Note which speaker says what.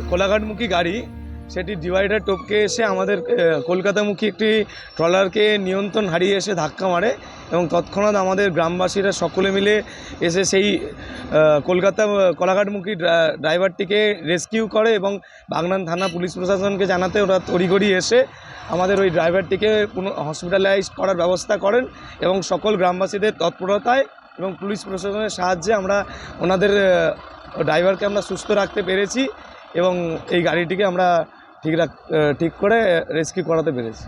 Speaker 1: কোলাঘাটমুখী গাড়ি, সেটি ডিভাইডার টপকে এসে আমাদের কলকাতামুখী একটি ট্রলারকে নিয়ন্ত্রণ হারিয়ে এসে ধাক্কা মারে এবং তৎক্ষণাৎ আমাদের গ্রামবাসীরা সকলে মিলে এসে সেই কোলাঘাটমুখী ড্রাইভারটিকে রেস্কিউ করে এবং বাগনান থানা পুলিশ প্রশাসনকে জানাতে ওরা তড়িঘড়ি এসে আমাদের ওই ড্রাইভারটিকে হসপিটালাইজ করার ব্যবস্থা করেন এবং সকল গ্রামবাসীদের তৎপরতায় এবং পুলিশ প্রশাসনের সাহায্যে আমরা ওনাদের ড্রাইভারকে আমরা সুস্থ রাখতে পেরেছি এবং এই গাড়িটিকে আমরা ঠিক করে রেস্কিউ করাতে পেরেছি।